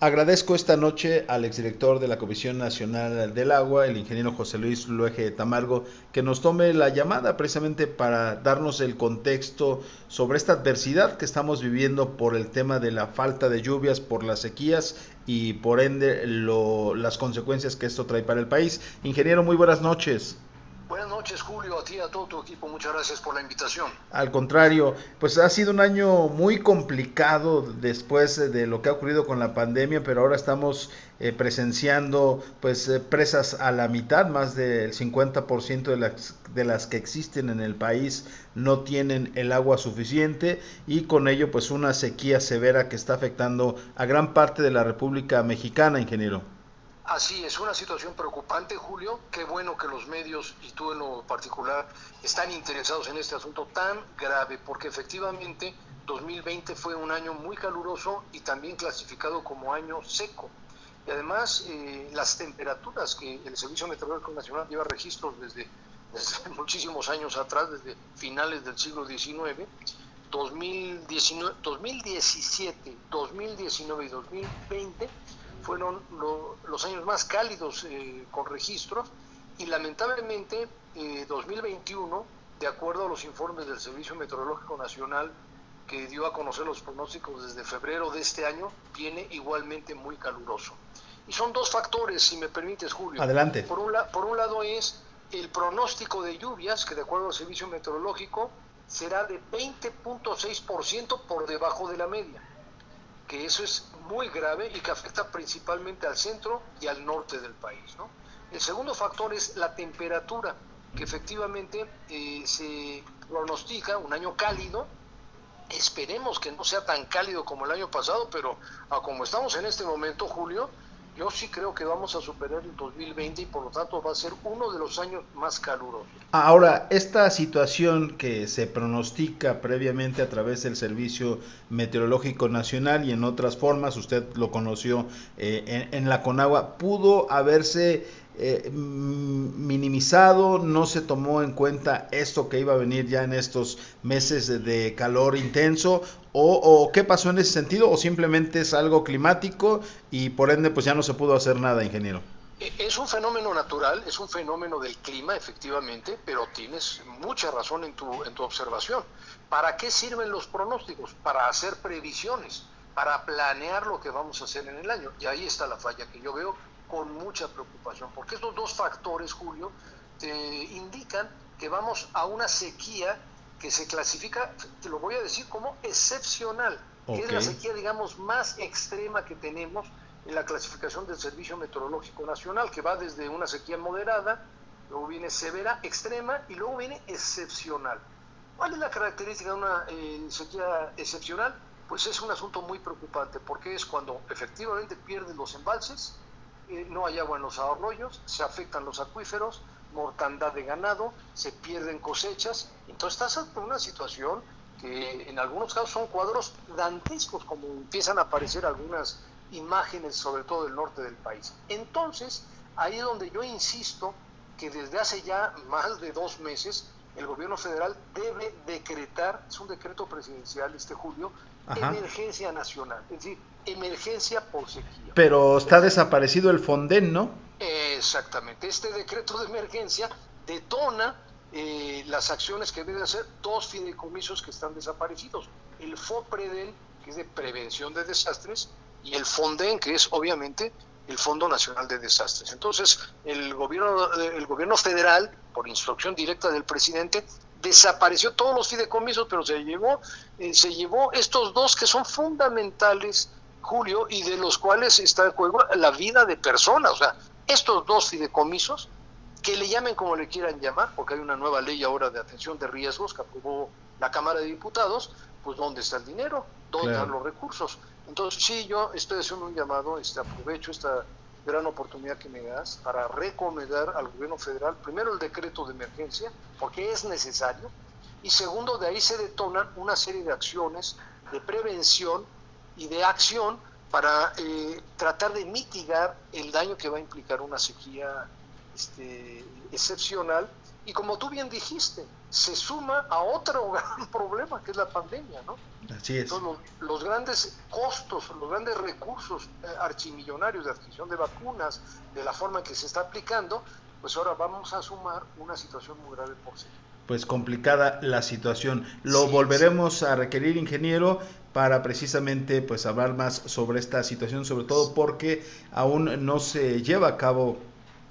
Agradezco esta noche al exdirector de la Comisión Nacional del Agua, el ingeniero José Luis Luege Tamargo, que nos tome la llamada precisamente para darnos el contexto sobre esta adversidad que estamos viviendo por el tema de la falta de lluvias, por las sequías y por ende las consecuencias que esto trae para el país. Ingeniero, muy buenas noches. Buenas noches, Julio, a ti y a todo tu equipo. Muchas gracias por la invitación. Al contrario, pues ha sido un año muy complicado después de lo que ha ocurrido con la pandemia, pero ahora estamos presenciando pues presas a la mitad, más del 50% de las que existen en el país no tienen el agua suficiente y con ello pues una sequía severa que está afectando a gran parte de la República Mexicana, ingeniero. Así es, una situación preocupante, Julio. Qué bueno que los medios y tú en lo particular están interesados en este asunto tan grave, porque efectivamente 2020 fue un año muy caluroso y también clasificado como año seco. Y además las temperaturas que el Servicio Meteorológico Nacional lleva registros desde muchísimos años atrás, desde finales del siglo XIX, 2019, 2017, 2019 y 2020 fueron los años más cálidos con registros y lamentablemente 2021, de acuerdo a los informes del Servicio Meteorológico Nacional que dio a conocer los pronósticos desde febrero de este año, viene igualmente muy caluroso. Y son dos factores, si me permites, Julio. Adelante. Por un lado es el pronóstico de lluvias, que de acuerdo al Servicio Meteorológico será de 20.6% por debajo de la media, que eso es muy grave y que afecta principalmente al centro y al norte del país, ¿no? El segundo factor es la temperatura, que efectivamente se pronostica un año cálido. Esperemos que no sea tan cálido como el año pasado, pero como estamos en este momento, Julio, yo sí creo que vamos a superar el 2020 y por lo tanto va a ser uno de los años más calurosos. Ahora, esta situación que se pronostica previamente a través del Servicio Meteorológico Nacional y en otras formas, usted lo conoció en la Conagua, ¿pudo haberse minimizado? ¿No se tomó en cuenta esto que iba a venir ya en estos meses de calor intenso? ¿O qué pasó en ese sentido? ¿O simplemente es algo climático y por ende pues ya no se pudo hacer nada, ingeniero? Es un fenómeno natural, es un fenómeno del clima, efectivamente, pero tienes mucha razón en tu observación. ¿Para qué sirven los pronósticos? Para hacer previsiones, para planear lo que vamos a hacer en el año. Y ahí está la falla que yo veo con mucha preocupación, porque estos dos factores, Julio, te indican que vamos a una sequía que se clasifica, te lo voy a decir, como excepcional, que Ok. es la sequía, digamos, más extrema que tenemos en la clasificación del Servicio Meteorológico Nacional, que va desde una sequía moderada, luego viene severa, extrema y luego viene excepcional. ¿Cuál es la característica de una sequía excepcional? Pues es un asunto muy preocupante, porque es cuando efectivamente pierden los embalses, no hay agua en los arroyos, se afectan los acuíferos, mortandad de ganado, se pierden cosechas, entonces estás ante una situación que en algunos casos son cuadros dantescos, como empiezan a aparecer algunas imágenes, sobre todo del norte del país. Entonces, ahí es donde yo insisto que desde hace ya más de 2 meses el gobierno federal debe decretar, es un decreto presidencial Julio, Ajá. emergencia nacional, es decir, emergencia por sequía. Pero Es está decir, desaparecido el Fonden, ¿no? exactamente, este decreto de emergencia detona las acciones que deben hacer dos fideicomisos que están desaparecidos, el FOPREDEN, que es de prevención de desastres, y el FONDEN, que es obviamente el Fondo Nacional de Desastres. Entonces, el gobierno federal, por instrucción directa del presidente, desapareció todos los fideicomisos, pero se llevó estos dos que son fundamentales, Julio, y de los cuales está en juego la vida de personas. O sea, estos dos fideicomisos, que le llamen como le quieran llamar, porque hay una nueva ley ahora de atención de riesgos que aprobó la Cámara de Diputados, pues ¿dónde está el dinero? ¿Dónde están Claro. los recursos? Entonces, sí, yo estoy haciendo un llamado, aprovecho esta gran oportunidad que me das para recomendar al gobierno federal, primero el decreto de emergencia, porque es necesario, y segundo, de ahí se detonan una serie de acciones de prevención y de acción para tratar de mitigar el daño que va a implicar una sequía excepcional Y como tú bien dijiste, se suma a otro gran problema que es la pandemia, ¿no? Así es. Entonces, los grandes costos, los grandes recursos archimillonarios de adquisición de vacunas, de la forma en que se está aplicando, pues ahora vamos a sumar una situación muy grave por sí. Pues complicada la situación. Lo Sí, volveremos a requerir, ingeniero, para precisamente pues hablar más sobre esta situación, sobre todo porque aún no se lleva a cabo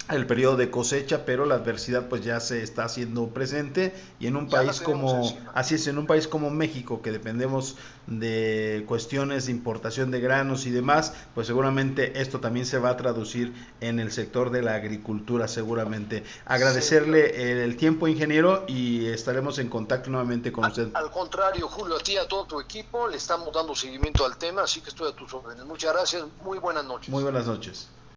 el periodo de cosecha, pero la adversidad pues ya se está haciendo presente, y en un ya la país tenemos como, encima. así es, en un país como México, que dependemos de cuestiones de importación de granos y demás, pues seguramente esto también se va a traducir en el sector de la agricultura seguramente. Agradecerle el tiempo, ingeniero, y estaremos en contacto nuevamente con usted. Al contrario, Julio, a ti y a todo tu equipo le estamos dando seguimiento al tema, así que estoy a tus órdenes. Muchas gracias, muy buenas noches. Muy buenas noches.